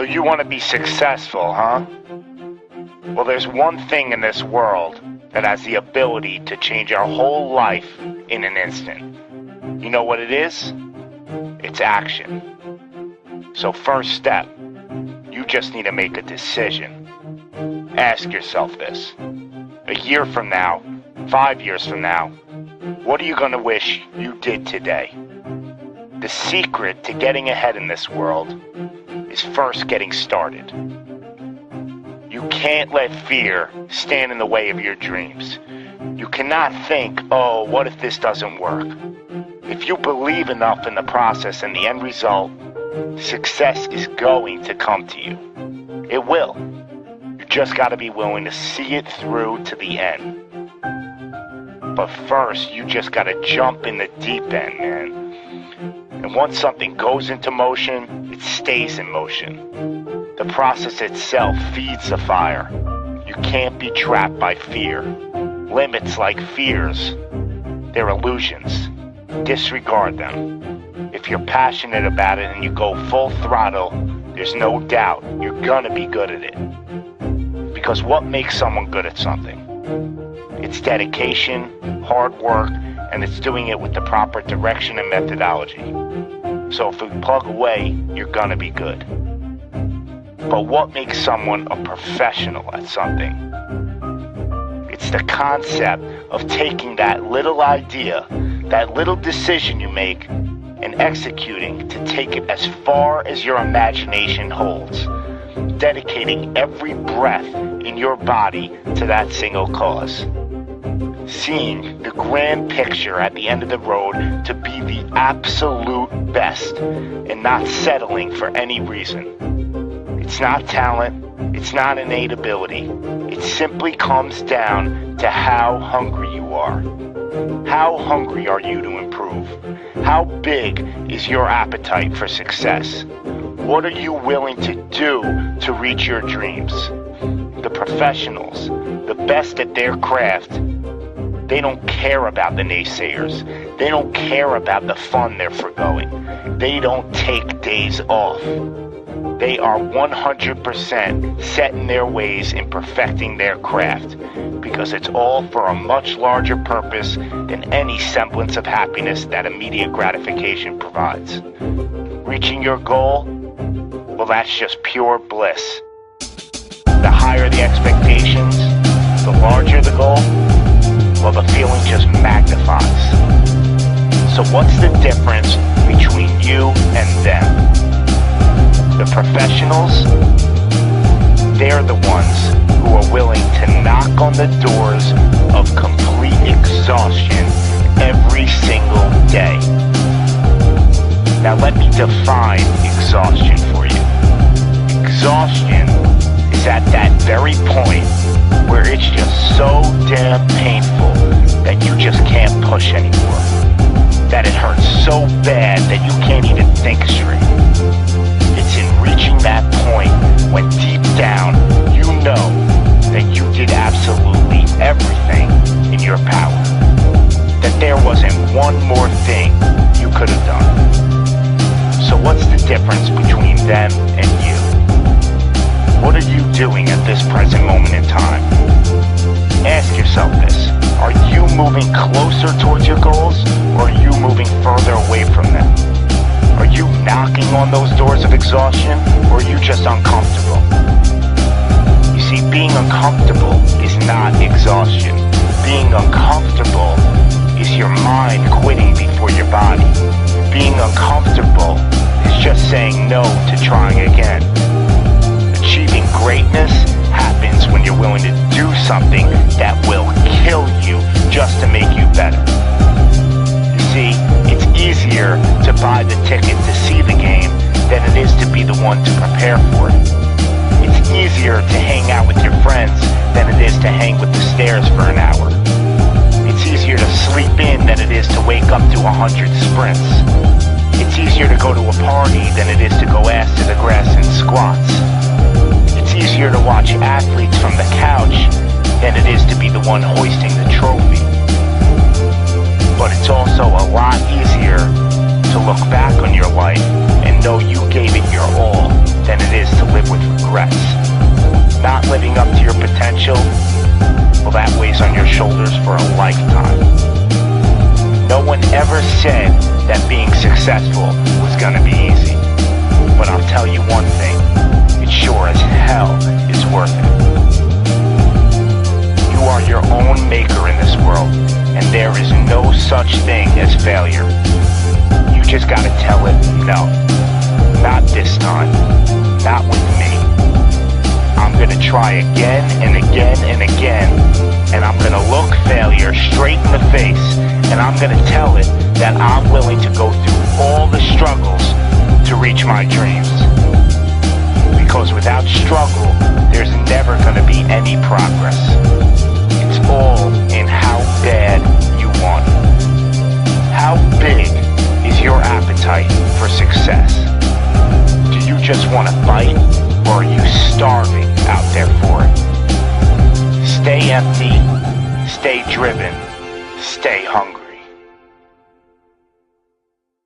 So you want to be successful, huh? Well, there's one thing in this world that has the ability to change our whole life in an instant. You know what it is? It's action. So first step, you just need to make a decision. Ask yourself this. A year from now, 5 years from now, what are you going to wish you did today? The secret to getting ahead in this world is first getting started. You can't let fear stand in the way of your dreams. You cannot think, oh, what if this doesn't work? If you believe enough in the process and the end result, success is going to come to you. It will. You just got to be willing to see it through to the end. But first, you just got to jump in the deep end, man. And once something goes into motion, it stays in motion. The process itself feeds the fire. You can't be trapped by fear. Limits like fears, they're illusions. Disregard them. If you're passionate about it and you go full throttle, there's no doubt you're gonna be good at it. Because what makes someone good at something? It's dedication, hard work, and it's doing it with the proper direction and methodology. So if you plug away, you're gonna be good. But what makes someone a professional at something? It's the concept of taking that little idea, that little decision you make, and executing to take it as far as your imagination holds, dedicating every breath in your body to that single cause. Seeing the grand picture at the end of the road to be the absolute best and not settling for any reason. It's not talent, it's not innate ability. It simply comes down to how hungry you are. How hungry are you to improve? How big is your appetite for success? What are you willing to do to reach your dreams? The professionals, the best at their craft, they don't care about the naysayers. They don't care about the fun they're forgoing. They don't take days off. They are 100% set in their ways in perfecting their craft because it's all for a much larger purpose than any semblance of happiness that immediate gratification provides. Reaching your goal? Well, that's just pure bliss. The higher the expectations, the larger the goal, well, the feeling just magnifies. So what's the difference between you and them? The professionals, they're the ones who are willing to knock on the doors of complete exhaustion every single day. Now let me define exhaustion for you. Exhaustion is at that very point where it's just so damn painful that you just can't push anymore. That it hurts so bad that you can't even think straight. It's in reaching that point when deep down you know that you did absolutely everything in your power. That there wasn't one more thing you could have done. So what's the difference between them and you? What are you doing at this present moment in time? Ask yourself this. Are you moving closer towards your goals, or are you moving further away from them? Are you knocking on those doors of exhaustion, or are you just uncomfortable? You see, being uncomfortable is not exhaustion. Being uncomfortable is your mind quitting before your body. Being uncomfortable is just saying no to trying again. Achieving greatness happens when you're willing to do something that will kill you just to make you better. You see, it's easier to buy the ticket to see the game than it is to be the one to prepare for it. It's easier to hang out with your friends than it is to hang with the stairs for an hour. It's easier to sleep in than it is to wake up to 100 sprints. It's easier to go to a party than it is to go ass to the grass in squats. It's easier to watch athletes from the couch than it is to be the one hoisting the trophy. But it's also a lot easier to look back on your life and know you gave it your all, than it is to live with regrets. Not living up to your potential, well, that weighs on your shoulders for a lifetime. No one ever said that being successful was gonna be easy. But I'll tell you one thing, it sure as hell is worth it. You are your own maker in this world, and there is no such thing as failure. You just gotta tell it, no, not this time, not with me. I'm gonna try again and again and again, and I'm gonna look failure straight in the face, and I'm gonna tell it that I'm willing to go through all the struggles to reach my dreams. Because without struggle, there's never gonna be any progress. It's all in how bad you want it. How big is your appetite for success? Do you just want to fight, or are you starving out there for it? Stay empty, stay driven, stay hungry.